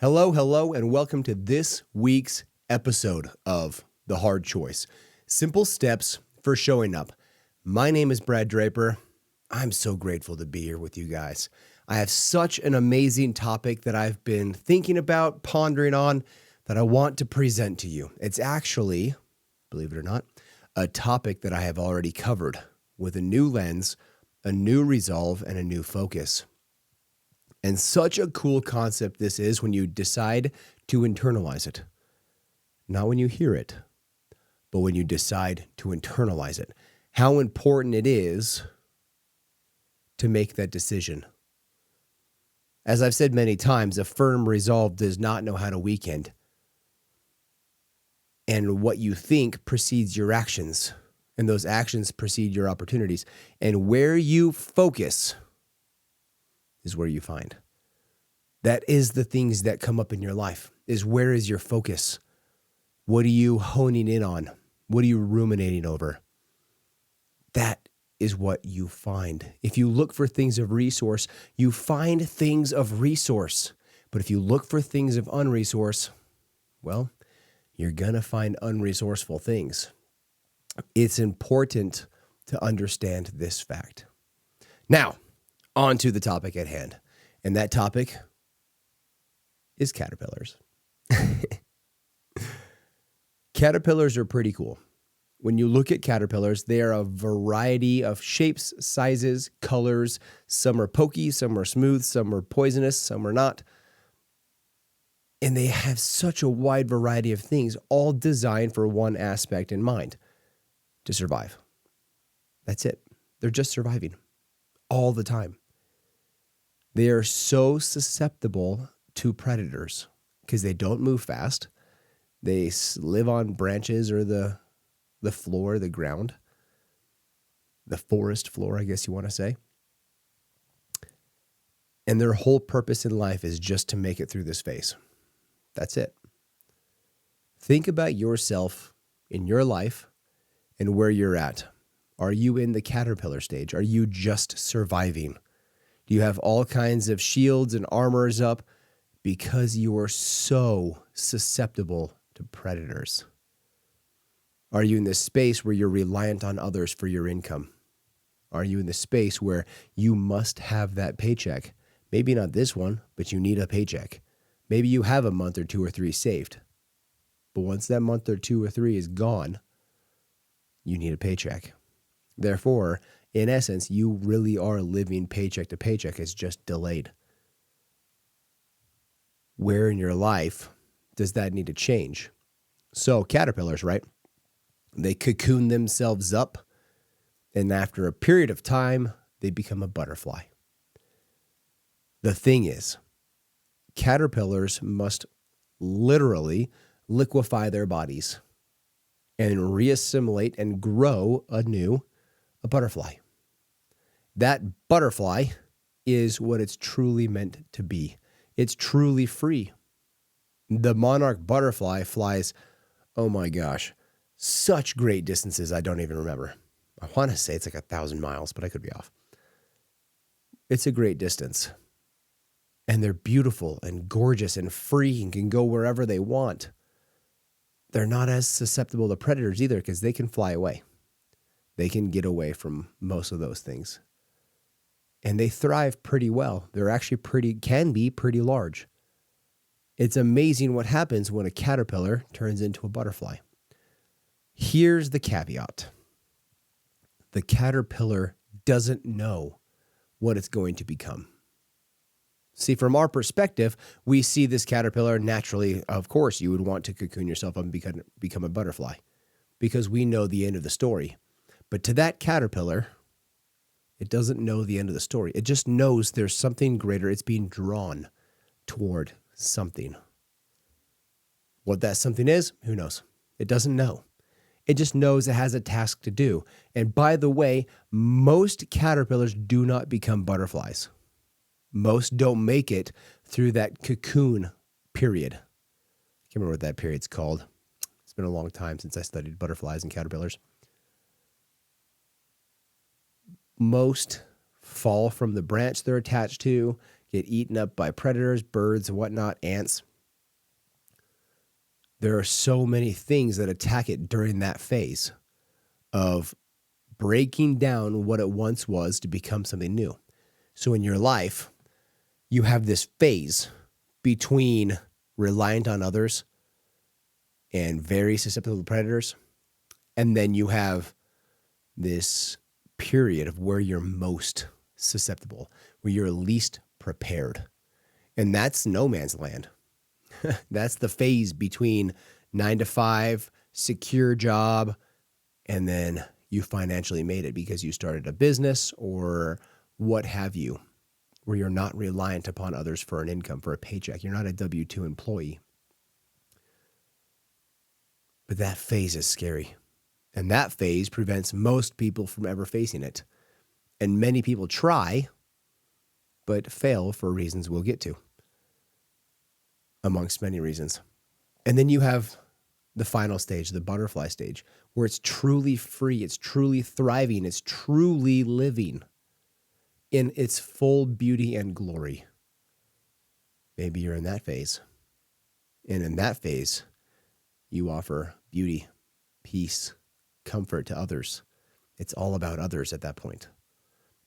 Hello, hello, and welcome to this week's episode of The Hard Choice. Simple steps for showing up. My name is Brad Draper. I'm so grateful to be here with you guys. I have such an amazing topic that I've been thinking about, pondering on, that I want to present to you. It's actually, believe it or not, a topic that I have already covered with a new lens, a new resolve, and a new focus. And such a cool concept this is when you decide to internalize it. Not when you hear it, but when you decide to internalize it. How important it is to make that decision. As I've said many times, a firm resolve does not know how to weaken. And what you think precedes your actions, and those actions precede your opportunities. And where you focus is where you find. That is the things that come up in your life, is where is your focus? What are you honing in on? What are you ruminating over? That is what you find. If you look for things of resource, you find things of resource. But if you look for things of unresource, well, you're going to find unresourceful things. It's important to understand this fact. Now, on to the topic at hand. And that topic is caterpillars. Caterpillars are pretty cool. When you look at caterpillars, they are a variety of shapes, sizes, colors. Some are pokey, some are smooth, some are poisonous, some are not. And they have such a wide variety of things, all designed for one aspect in mind: to survive. That's it. They're just surviving all the time. They are so susceptible to predators because they don't move fast. They live on branches or the floor, the ground, the forest floor, I guess you want to say. And their whole purpose in life is just to make it through this phase. That's it. Think about yourself in your life and where you're at. Are you in the caterpillar stage? Are you just surviving? Do you have all kinds of shields and armors up because you are so susceptible to predators? Are you in this space where you're reliant on others for your income? Are you in the space where you must have that paycheck? Maybe not this one, but you need a paycheck. Maybe you have a month or 2 or 3 saved. But once that month or 2 or 3 is gone, you need a paycheck. Therefore, in essence, you really are living paycheck to paycheck. It's just delayed. Where in your life does that need to change? So caterpillars, right? They cocoon themselves up, and after a period of time, they become a butterfly. The thing is, caterpillars must literally liquefy their bodies and reassimilate and grow anew a butterfly. That butterfly is what it's truly meant to be. It's truly free. The monarch butterfly flies, oh my gosh, such great distances I don't even remember. I want to say it's like 1,000 miles, but I could be off. It's a great distance. And they're beautiful and gorgeous and free and can go wherever they want. They're not as susceptible to predators either because they can fly away. They can get away from most of those things. And they thrive pretty well. They're actually can be pretty large. It's amazing what happens when a caterpillar turns into a butterfly. Here's the caveat. The caterpillar doesn't know what it's going to become. See, from our perspective, we see this caterpillar naturally. Of course, you would want to cocoon yourself up and become a butterfly because we know the end of the story. But to that caterpillar, it doesn't know the end of the story. It just knows there's something greater. It's being drawn toward something. What that something is, who knows? It doesn't know. It just knows it has a task to do. And by the way, most caterpillars do not become butterflies. Most don't make it through that cocoon period. I can't remember what that period's called. It's been a long time since I studied butterflies and caterpillars. Most fall from the branch they're attached to, get eaten up by predators, birds, and whatnot, ants. There are so many things that attack it during that phase of breaking down what it once was to become something new. So in your life, you have this phase between reliant on others and very susceptible to predators. And then you have this period of where you're most susceptible, where you're least prepared. And that's no man's land. That's the phase between 9 to 5, secure job, and then you financially made it because you started a business or what have you, where you're not reliant upon others for an income, for a paycheck. You're not a W-2 employee. But that phase is scary. And that phase prevents most people from ever facing it. And many people try, but fail for reasons we'll get to, amongst many reasons. And then you have the final stage, the butterfly stage, where it's truly free, it's truly thriving, it's truly living in its full beauty and glory. Maybe you're in that phase. And in that phase, you offer beauty, peace, comfort to others. It's all about others at that point.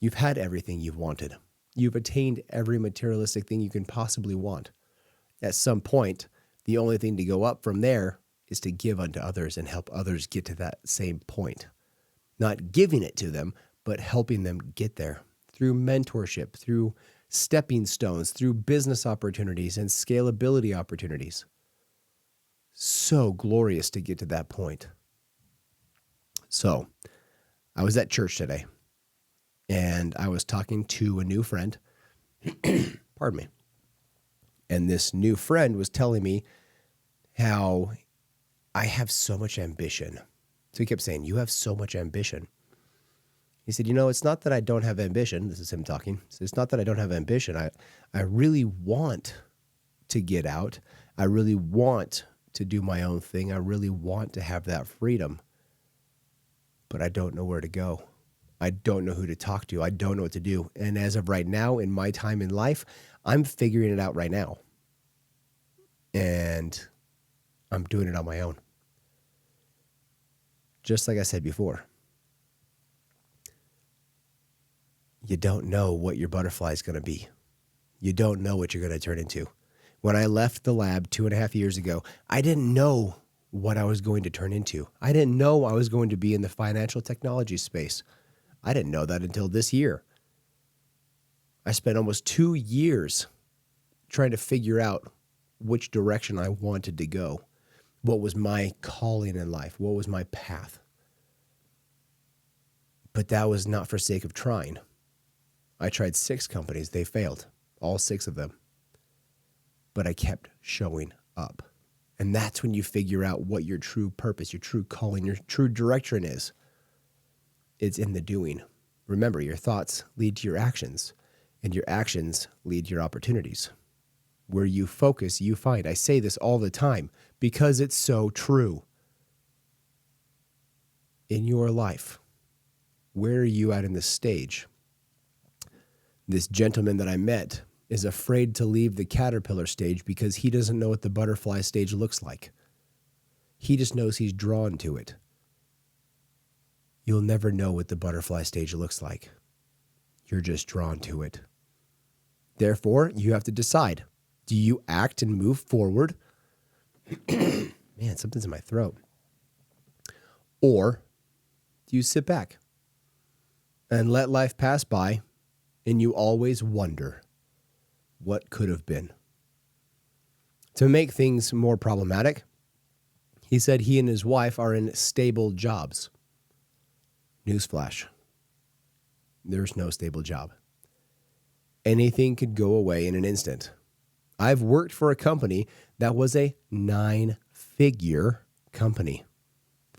You've had everything you've wanted. You've attained every materialistic thing you can possibly want. At some point, the only thing to go up from there is to give unto others and help others get to that same point. Not giving it to them, but helping them get there through mentorship, through stepping stones, through business opportunities and scalability opportunities. So glorious to get to that point. So, I was at church today, and I was talking to a new friend. Pardon me. And this new friend was telling me how I have so much ambition. So he kept saying, "You have so much ambition." He said, "It's not that I don't have ambition." This is him talking. He said, "It's not that I don't have ambition. I really want to get out. I really want to do my own thing. I really want to have that freedom. But I don't know where to go. I don't know who to talk to. I don't know what to do. And as of right now, in my time in life, I'm figuring it out right now. And I'm doing it on my own." Just like I said before, you don't know what your butterfly is going to be. You don't know what you're going to turn into. When I left the lab 2.5 years ago, I didn't know what I was going to turn into. I didn't know I was going to be in the financial technology space. I didn't know that until this year. I spent almost 2 years trying to figure out which direction I wanted to go. What was my calling in life? What was my path? But that was not for sake of trying. I tried 6 companies. They failed. All 6 of them. But I kept showing up. And that's when you figure out what your true purpose, your true calling, your true direction is. It's in the doing. Remember, your thoughts lead to your actions, and your actions lead to your opportunities. Where you focus, you find. I say this all the time because it's so true. In your life, where are you at in this stage? This gentleman that I met is afraid to leave the caterpillar stage because he doesn't know what the butterfly stage looks like. He just knows he's drawn to it. You'll never know what the butterfly stage looks like. You're just drawn to it. Therefore, you have to decide. Do you act and move forward? Man, something's in my throat. Or do you sit back and let life pass by and you always wonder what could have been? To make things more problematic, he said he and his wife are in stable jobs. Newsflash. There's no stable job. Anything could go away in an instant. I've worked for a company that was a 9-figure company.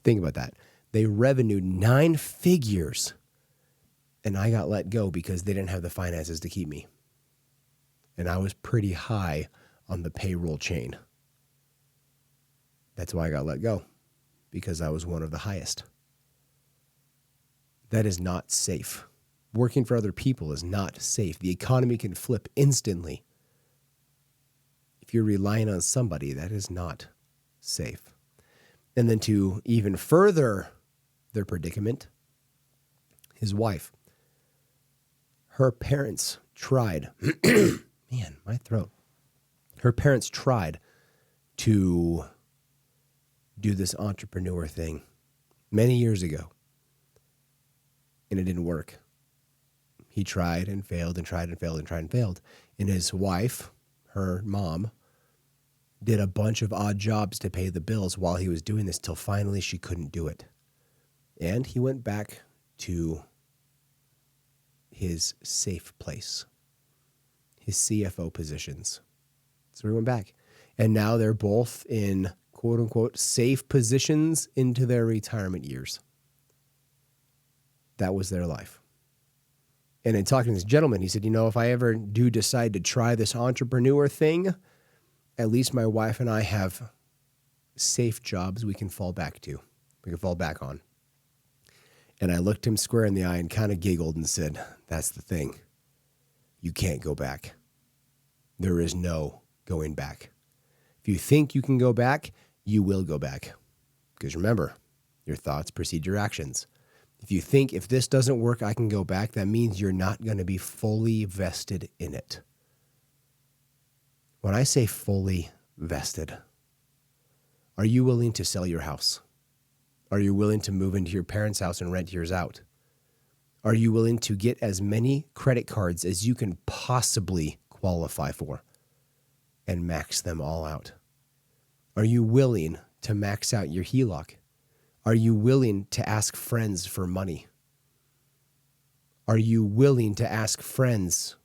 Think about that. They revenued 9 figures. And I got let go because they didn't have the finances to keep me. And I was pretty high on the payroll chain. That's why I got let go, because I was one of the highest. That is not safe. Working for other people is not safe. The economy can flip instantly. If you're relying on somebody, that is not safe. And then to even further their predicament, his wife, her parents tried, man, my throat. Her parents tried to do this entrepreneur thing many years ago, and it didn't work. He tried and failed and tried and failed and tried and failed. And his wife, her mom, did a bunch of odd jobs to pay the bills while he was doing this till finally she couldn't do it. And he went back to his safe place, his CFO positions. So he went back. And now they're both in quote unquote safe positions into their retirement years. That was their life. And in talking to this gentleman, he said, if I ever do decide to try this entrepreneur thing, at least my wife and I have safe jobs we can fall back to. We can fall back on. And I looked him square in the eye and kind of giggled and said, that's the thing. You can't go back. There is no going back. If you think you can go back, you will go back. Because remember, your thoughts precede your actions. If you think if this doesn't work, I can go back, that means you're not going to be fully vested in it. When I say fully vested, are you willing to sell your house? Are you willing to move into your parents' house and rent yours out? Are you willing to get as many credit cards as you can possibly qualify for and max them all out? Are you willing to max out your HELOC? Are you willing to ask friends for money? Are you willing to ask friends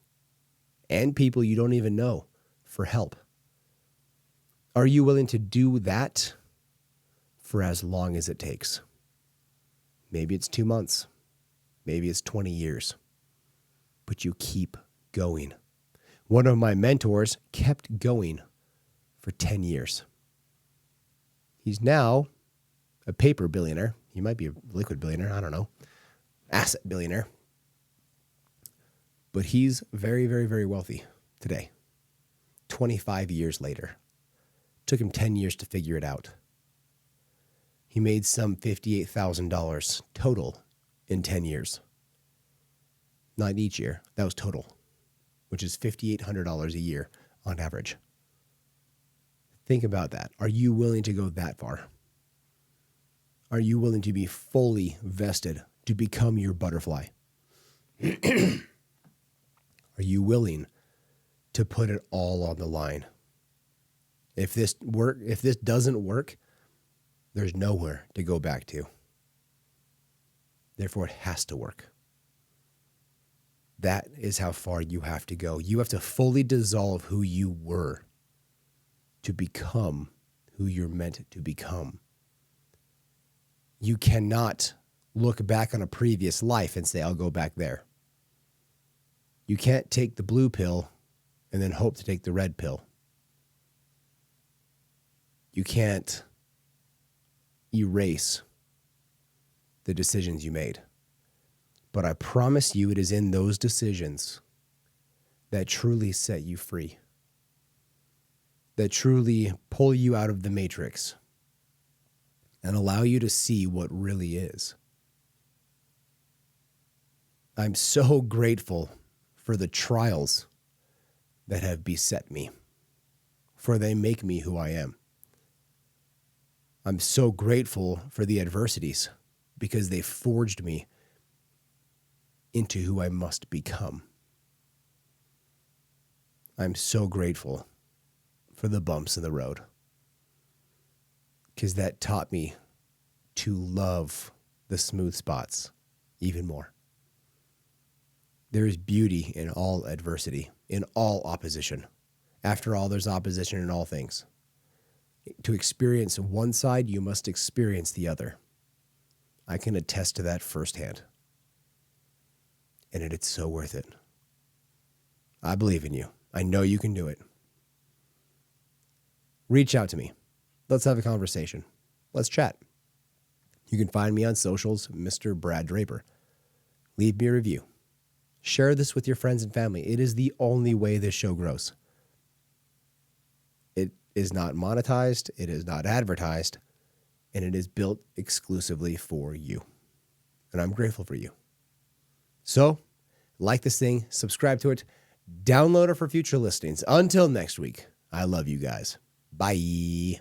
and people you don't even know for help? Are you willing to do that for as long as it takes? Maybe it's 2 months. Maybe it's 20 years. But you keep going. One of my mentors kept going for 10 years. He's now a paper billionaire. He might be a liquid billionaire. I don't know. Asset billionaire. But he's very, very, very wealthy today. 25 years later. Took him 10 years to figure it out. He made some $58,000 total in 10 years. Not each year. That was total, which is $5,800 a year on average. Think about that. Are you willing to go that far? Are you willing to be fully vested to become your butterfly? Are you willing to put it all on the line? If this doesn't work, there's nowhere to go back to. Therefore, it has to work. That is how far you have to go. You have to fully dissolve who you were to become who you're meant to become. You cannot look back on a previous life and say, I'll go back there. You can't take the blue pill and then hope to take the red pill. You can't erase the decisions you made. But I promise you it is in those decisions that truly set you free, that truly pull you out of the matrix and allow you to see what really is. I'm so grateful for the trials that have beset me, for they make me who I am. I'm so grateful for the adversities because they forged me into who I must become. I'm so grateful for the bumps in the road because that taught me to love the smooth spots even more. There is beauty in all adversity, in all opposition. After all, there's opposition in all things. To experience one side, you must experience the other. I can attest to that firsthand. And it's so worth it. I believe in you. I know you can do it. Reach out to me. Let's have a conversation. Let's chat. You can find me on socials, Mr. Brad Draper. Leave me a review. Share this with your friends and family. It is the only way this show grows. It is not monetized. It is not advertised. And it is built exclusively for you. And I'm grateful for you. So, like this thing, subscribe to it, download it for future listings. Until next week, I love you guys. Bye.